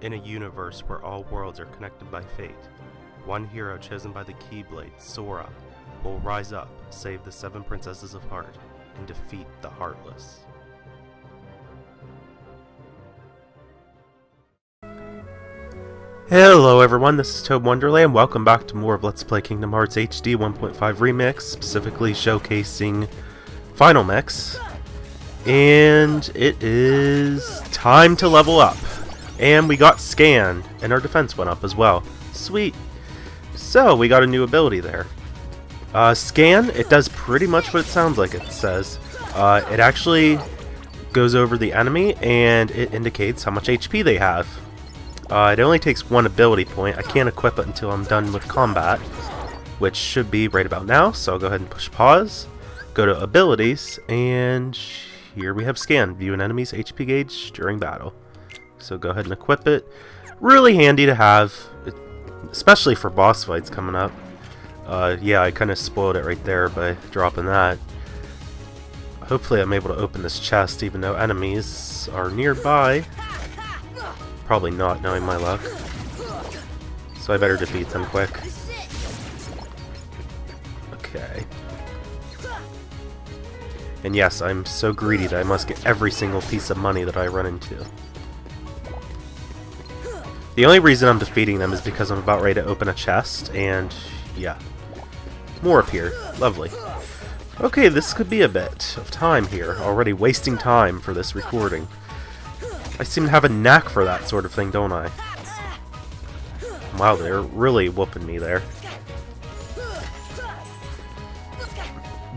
In a universe where all worlds are connected by fate, one hero chosen by the Keyblade, Sora, will rise up, save the 7 Princesses of Heart, and defeat the Heartless. Hello everyone, this is ToadinWonderland. Welcome back to more of Let's Play Kingdom Hearts HD 1.5 ReMIX, specifically showcasing Final Mix. And it is time to level up. And we got scanned, and our defense went up as well. Sweet. So, we got a new ability there. Scan, it does pretty much what it sounds like it says. It actually goes over the enemy, and it indicates how much HP they have. It only takes 1 ability point. I can't equip it until I'm done with combat, which should be right about now, so I'll go ahead and push pause. Go to abilities, and here we have scan. View an enemy's HP gauge during battle. So go ahead and equip it. Really handy to have, especially for boss fights coming up. Yeah, I kind of spoiled it right there by dropping that. Hopefully I'm able to open this chest even though enemies are nearby. Probably not, knowing my luck. So I better defeat them quick. Okay. And yes, I'm so greedy that I must get every single piece of money that I run into. The only reason I'm defeating them is because I'm about ready to open a chest, and yeah. More appear. Lovely. Okay, this could be a bit of time here. Already wasting time for this recording. I seem to have a knack for that sort of thing, don't I? Wow, they're really whooping me there.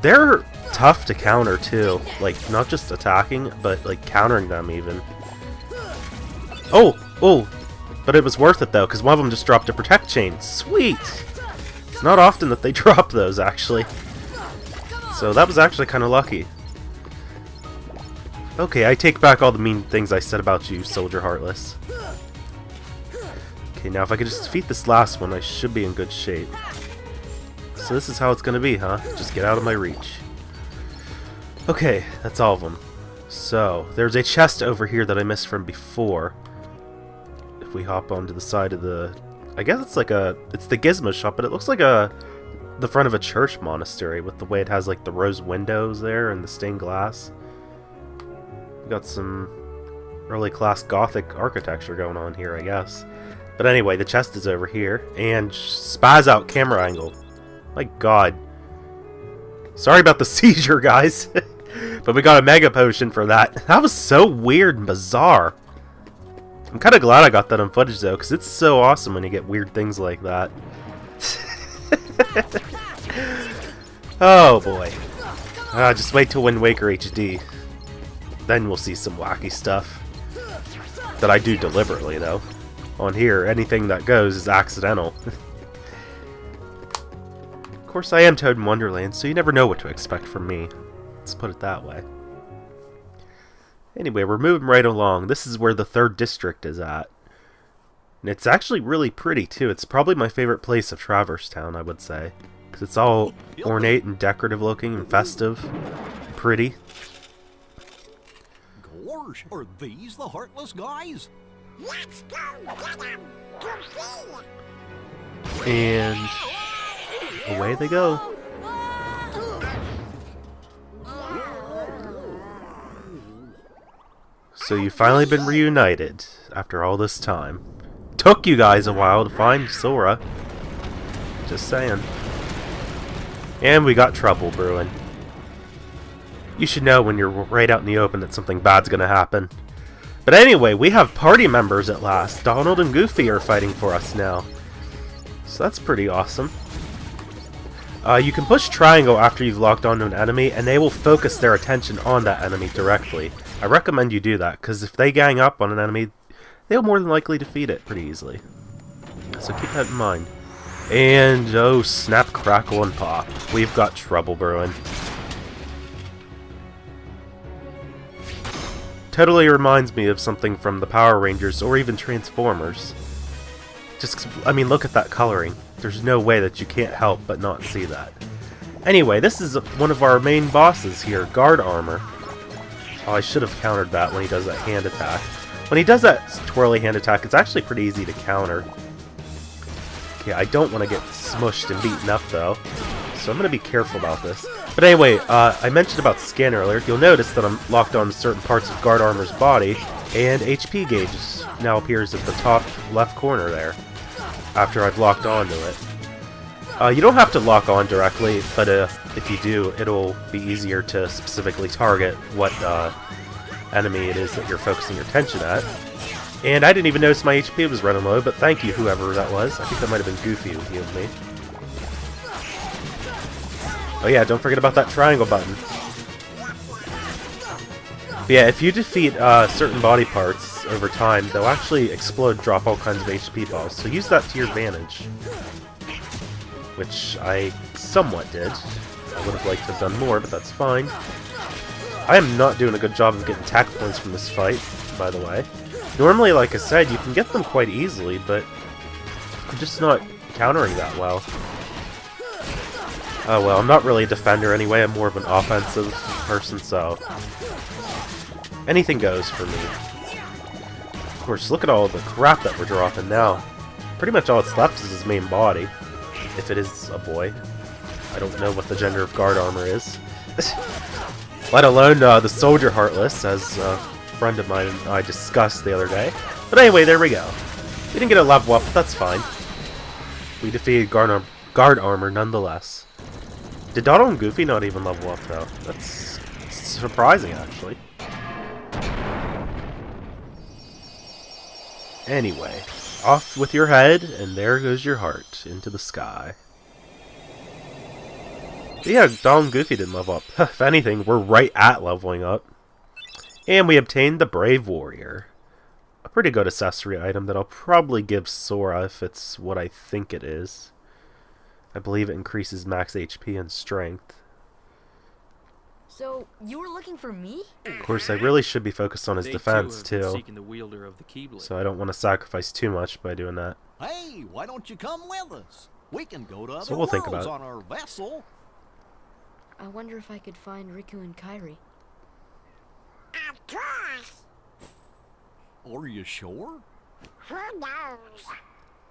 They're tough to counter too. Like, not just attacking, but like countering them even. Oh! But it was worth it though, because one of them just dropped a protect chain. Sweet! It's not often that they drop those, actually. So that was actually kind of lucky. Okay, I take back all the mean things I said about you, Soldier Heartless. Okay, now if I could just defeat this last one, I should be in good shape. So this is how it's gonna be, huh? Just get out of my reach. Okay, that's all of them. So, there's a chest over here that I missed from before. If we hop onto the side of the... I guess it's like a... It's the Gizmo shop, but it looks like the front of a church monastery with the way it has like the rose windows there and the stained glass. We got some early class Gothic architecture going on here, I guess. But anyway, the chest is over here. And spaz out camera angle. My god. Sorry about the seizure, guys. But we got a mega potion for that. That was so weird and bizarre. I'm kind of glad I got that on footage, though, because it's so awesome when you get weird things like that. Oh, boy. Just wait till Wind Waker HD. Then we'll see some wacky stuff. That I do deliberately, though. On here, anything that goes is accidental. Of course, I am ToadinWonderland, so you never know what to expect from me. Let's put it that way. Anyway, we're moving right along. This is where the 3rd district is at. And it's actually really pretty, too. It's probably my favorite place of Traverse Town, I would say. Because it's all ornate and decorative looking and festive. And pretty. Gosh, are these the Heartless guys? Let's go get them to see. And away they go. So you've finally been reunited after all this time. Took you guys a while to find Sora. Just saying. And we got trouble brewing. You should know when you're right out in the open that something bad's gonna happen. But anyway, we have party members at last. Donald and Goofy are fighting for us now. So that's pretty awesome. You can push triangle after you've locked onto an enemy, and they will focus their attention on that enemy directly. I recommend you do that, because if they gang up on an enemy, they'll more than likely defeat it pretty easily. So keep that in mind. And, oh, snap, crackle, and pop. We've got trouble brewing. Totally reminds me of something from the Power Rangers, or even Transformers. Just, I mean, look at that coloring. There's no way that you can't help but not see that. Anyway, this is one of our main bosses here, Guard Armor. Oh, I should have countered that when he does that hand attack. When he does that twirly hand attack, it's actually pretty easy to counter. Okay, I don't want to get smushed and beaten up, though, so I'm going to be careful about this. But anyway, I mentioned about skin earlier. You'll notice that I'm locked on to certain parts of Guard Armor's body, and HP gauge now appears at the top left corner there, after I've locked onto it. You don't have to lock on directly, but if you do, it'll be easier to specifically target what enemy it is that you're focusing your attention at. And I didn't even notice my HP was running low, but thank you, whoever that was. I think that might have been Goofy who healed me. Oh yeah, don't forget about that triangle button. But yeah, if you defeat certain body parts over time, they'll actually explode, drop all kinds of HP balls, so use that to your advantage. Which I somewhat did. I would have liked to have done more, but that's fine. I am not doing a good job of getting attack points from this fight, by the way. Normally, like I said, you can get them quite easily, but I'm just not countering that well. Oh well, I'm not really a defender anyway, I'm more of an offensive person, so anything goes for me. Of course, look at all the crap that we're dropping now. Pretty much all that's left is his main body, if it is a boy. I don't know what the gender of Guard Armor is. Let alone the Soldier Heartless, as a friend of mine and I discussed the other day. But anyway, there we go. We didn't get a level up, but that's fine. We defeated Guard Armor nonetheless. Did Donald and Goofy not even level up, though? That's surprising, actually. Anyway, off with your head, and there goes your heart into the sky. But yeah, Donald and Goofy didn't level up. If anything, we're right at leveling up. And we obtained the Brave Warrior. A pretty good accessory item that I'll probably give Sora if it's what I think it is. I believe it increases max HP and strength. So, you were looking for me? Of course, I really should be focused on his defense, too. So I don't want to sacrifice too much by doing that. Hey, why don't you come with us? We can go to other So we'll think worlds about it. on our vessel. I wonder if I could find Riku and Kairi. Of course. Are you sure? Who knows?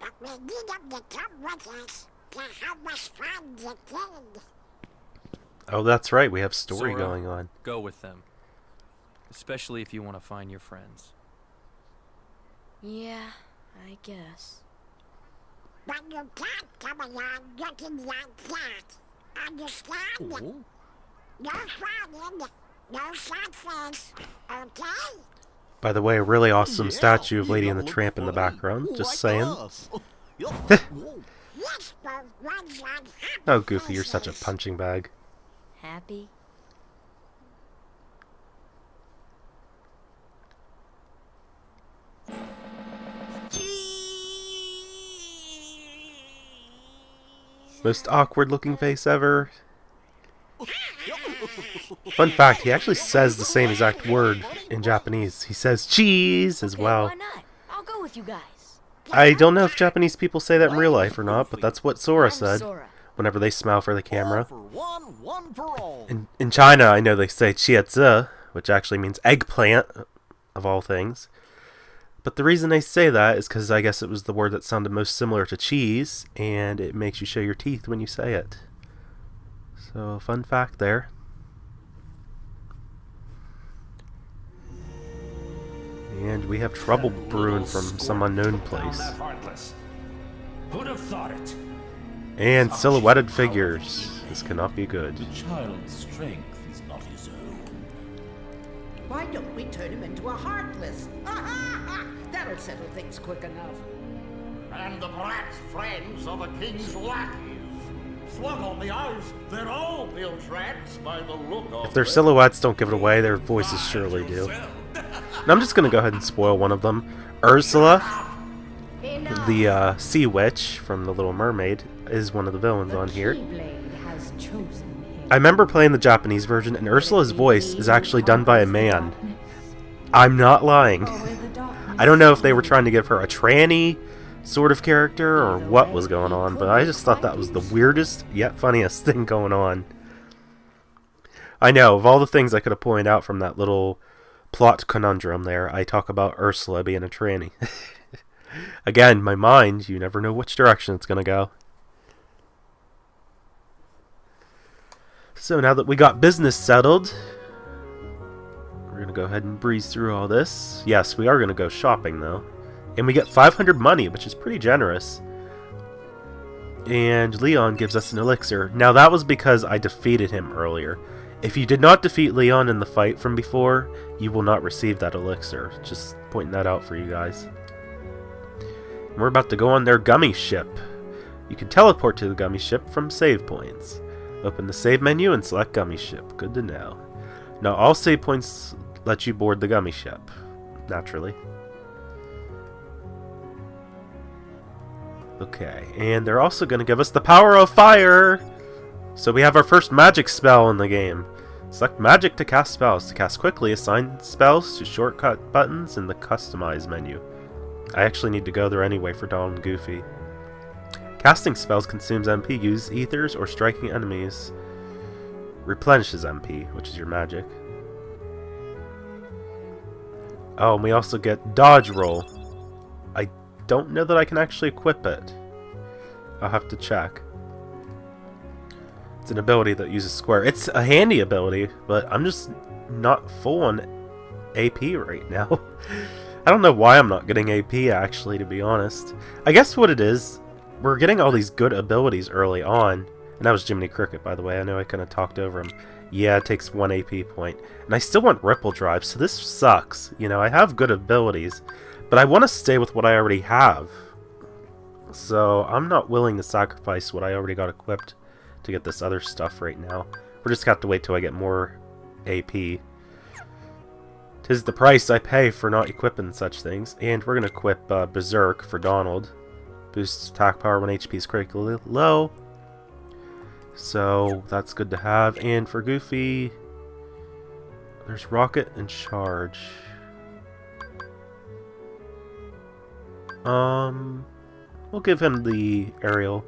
But we need them to come with us to help us find the kid. Oh, that's right, we have story Sora, going on. Go with them. Especially if you want to find your friends. Yeah, I guess. But you can't come along looking like that. Understand? Oh. No frowning, no sad face, okay? By the way, a really awesome Yeah, statue of you Lady don't and the look Tramp in the funny, background, just like saying. us. Whoa. Yes, but one's on happy Oh, Goofy, you're such a faces. punching bag. Happy? Most awkward looking face ever. Fun fact, he actually says the same exact word in Japanese. He says cheese as Okay, well. why not? I'll go with you guys. I don't know if Japanese people say that in real life or not, but that's what Sora I'm said Sora. whenever they smile for the All camera. for one for all. In China, I know they say chiezi, which actually means eggplant, of all things. But the reason they say that is because I guess it was the word that sounded most similar to cheese, and it makes you show your teeth when you say it. So, fun fact there. And we have trouble brewing from some unknown place. Who'd have thought it? And silhouetted figures. This cannot be good. The child's strength is not his own. Why don't we turn him into a heartless? That'll settle things quick enough. And the brat's friends are the king's lackeys. Slug on the eyes, they're all bilge rats by the look of If their them. silhouettes don't give it away, their voices surely do. And I'm just going to go ahead and spoil one of them. Ursula, Enough. the sea witch from The Little Mermaid, is one of the villains on here. Has chosen him. I remember playing the Japanese version, and Ursula's voice is actually done by a man. I'm not lying. I don't know if they were trying to give her a tranny sort of character or what was going on, but I just thought that was the weirdest yet funniest thing going on. I know, of all the things I could have pointed out from that little plot conundrum there. I talk about Ursula being a tranny. Again, my mind, you never know which direction it's going to go. So now that we got business settled, we're going to go ahead and breeze through all this. Yes, we are going to go shopping though. And we get 500 money, which is pretty generous. And Leon gives us an elixir. Now that was because I defeated him earlier. If you did not defeat Leon in the fight from before, you will not receive that elixir. Just pointing that out for you guys. And we're about to go on their Gummi Ship. You can teleport to the Gummi Ship from save points. Open the save menu and select Gummi Ship. Good to know. Now all save points let you board the Gummi Ship. Naturally. Okay, and they're also going to give us the power of fire! So we have our first magic spell in the game. Select magic to cast spells. To cast quickly, assign spells to shortcut buttons in the customize menu. I actually need to go there anyway for Donald and Goofy. Casting spells consumes MP. Use ethers or striking enemies. Replenishes MP, which is your magic. Oh, and we also get dodge roll. I don't know that I can actually equip it. I'll have to check. It's an ability that uses square. It's a handy ability, but I'm just not full on AP right now. I don't know why I'm not getting AP actually, to be honest. I guess what it is, we're getting all these good abilities early on. And that was Jiminy Cricket, by the way. I know I kind of talked over him. Yeah, it takes 1 AP point. And I still want Ripple Drive, so this sucks. You know, I have good abilities, but I want to stay with what I already have. So I'm not willing to sacrifice what I already got equipped to get this other stuff right now. We're just going to have to wait till I get more AP. 'Tis the price I pay for not equipping such things. And we're going to equip Berserk for Donald. Boosts attack power when HP is critically low. So that's good to have. And for Goofy, there's Rocket and Charge. We'll give him the aerial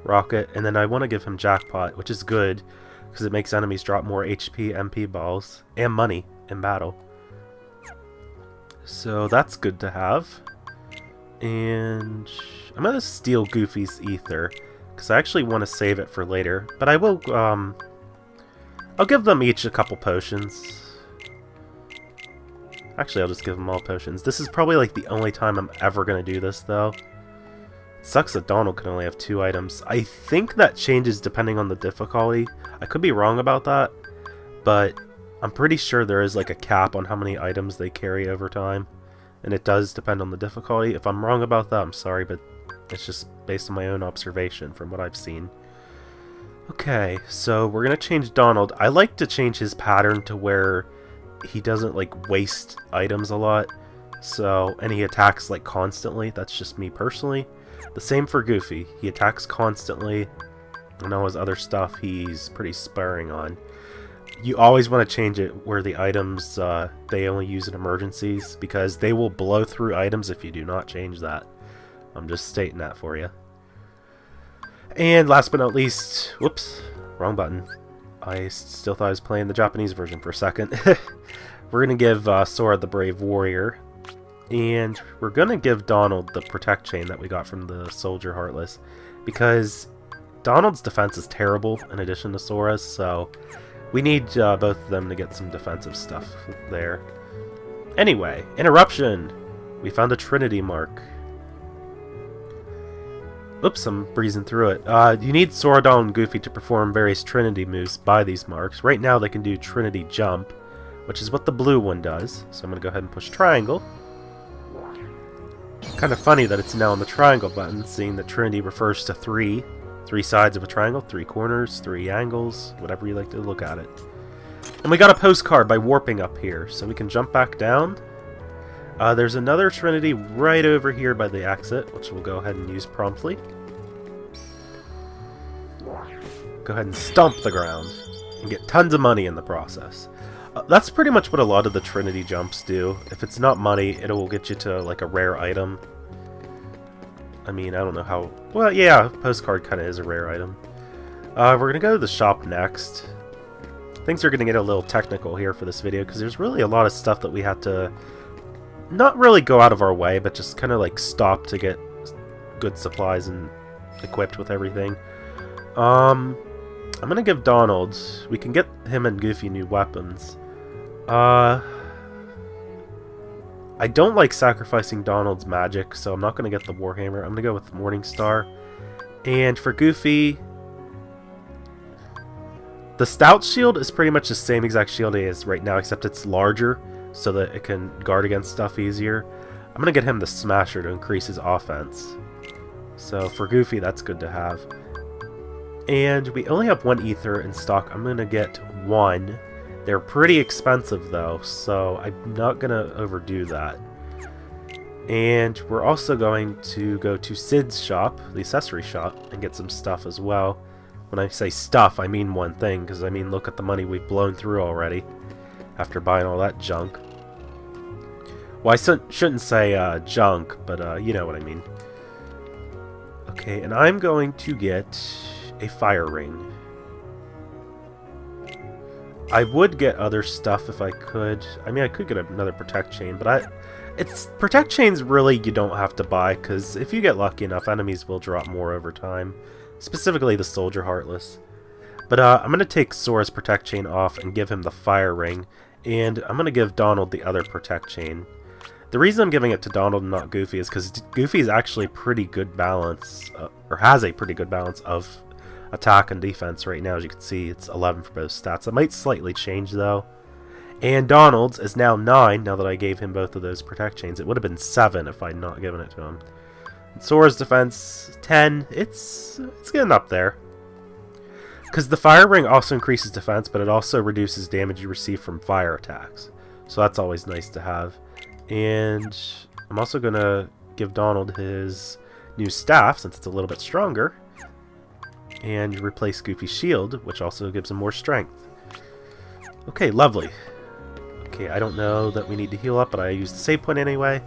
rocket, and then I want to give him Jackpot, which is good because it makes enemies drop more HP, MP balls, and money in battle. So that's good to have. And I'm going to steal Goofy's ether because I actually want to save it for later, but I will, I'll give them each a couple potions. Actually, I'll just give them all potions. This is probably like the only time I'm ever going to do this, though. It sucks that Donald can only have 2 items. I think that changes depending on the difficulty. I could be wrong about that, but I'm pretty sure there is like a cap on how many items they carry over time. And it does depend on the difficulty. If I'm wrong about that, I'm sorry, but it's just based on my own observation from what I've seen. Okay, so we're going to change Donald. I like to change his pattern to where he doesn't like waste items a lot. So, and he attacks like constantly. That's just me personally. The same for Goofy. He attacks constantly. And all his other stuff he's pretty sparing on. You always want to change it where the items they only use in emergencies, because they will blow through items if you do not change that. I'm just stating that for you. And last but not least, whoops, wrong button. I still thought I was playing the Japanese version for a second. We're going to give Sora the Brave Warrior. And we're going to give Donald the Protect Chain that we got from the Soldier Heartless. Because Donald's defense is terrible in addition to Sora's, so we need both of them to get some defensive stuff there. Anyway, interruption! We found a Trinity Mark. Oops, I'm breezing through it. You need Sora, Donald, and Goofy to perform various Trinity moves by these marks. Right now they can do Trinity Jump, which is what the blue one does. So I'm going to go ahead and push triangle. Kind of funny that it's now on the triangle button, seeing that Trinity refers to 3 sides of a triangle, 3 corners, 3 angles, whatever you like to look at it. And we got a postcard by warping up here, so we can jump back down. There's another Trinity right over here by the exit, which we'll go ahead and use promptly. Go ahead and stomp the ground and get tons of money in the process. That's pretty much what a lot of the Trinity jumps do. If it's not money, it will get you to like a rare item. I mean, I don't know how... Well, yeah, postcard kind of is a rare item. We're going to go to the shop next. things are going to get a little technical here for this video, because there's really a lot of stuff that we had to not really go out of our way, but just kind of like stop to get good supplies and equipped with everything. I'm going to give Donald, we can get him and Goofy new weapons. I don't like sacrificing Donald's magic, so I'm not going to get the Warhammer. I'm going to go with Morning Star. And for Goofy, the Stout Shield is pretty much the same exact shield he is right now, except it's larger, so that it can guard against stuff easier. I'm going to get him the Smasher to increase his offense. So for Goofy, that's good to have. And we only have one Ether in stock. I'm going to get one. They're pretty expensive though, so I'm not going to overdo that. And we're also going to go to Sid's shop, the accessory shop, and get some stuff as well. When I say stuff, I mean one thing, because I mean look at the money we've blown through already after buying all that junk. Well, I shouldn't say junk, but you know what I mean. Okay, and I'm going to get a fire ring. I would get other stuff if I could. I mean, I could get another protect chain, but protect chains really you don't have to buy, because if you get lucky enough, enemies will drop more over time. Specifically the Soldier Heartless. But I'm going to take Sora's protect chain off and give him the fire ring, and I'm going to give Donald the other protect chain. The reason I'm giving it to Donald and not Goofy is because Goofy is actually pretty good balance, or has a pretty good balance of attack and defense right now. As you can see, it's 11 for both stats. It might slightly change though. And Donald's is now 9 now that I gave him both of those protect chains. It would have been 7 if I had not given it to him. And Sora's defense 10. It's getting up there. Because the fire ring also increases defense, but it also reduces damage you receive from fire attacks. So that's always nice to have. And I'm also going to give Donald his new staff, since it's a little bit stronger. And replace Goofy's shield, which also gives him more strength. Okay, lovely. Okay, I don't know that we need to heal up, but I used the save point anyway.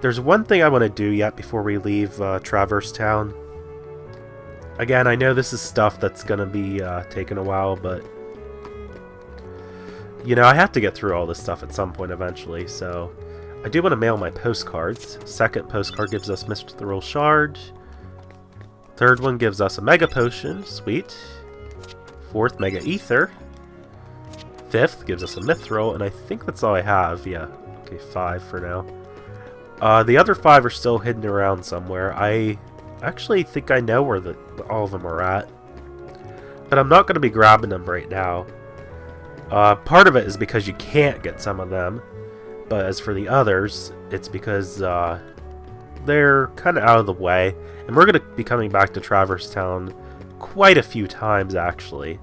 There's one thing I want to do yet before we leave Traverse Town. Again, I know this is stuff that's going to be taking a while, but you know, I have to get through all this stuff at some point eventually, so I do want to mail my postcards. Second postcard gives us Mr. Thrill Shard. Third one gives us a Mega Potion, sweet. Fourth, Mega Ether. Fifth gives us a Mithril, and I think that's all I have, yeah. Okay, 5 for now. The other 5 are still hidden around somewhere. I actually think I know where all of them are at. But I'm not going to be grabbing them right now. Part of it is because you can't get some of them. But as for the others, it's because they're kind of out of the way. And we're going to be coming back to Traverse Town quite a few times, actually.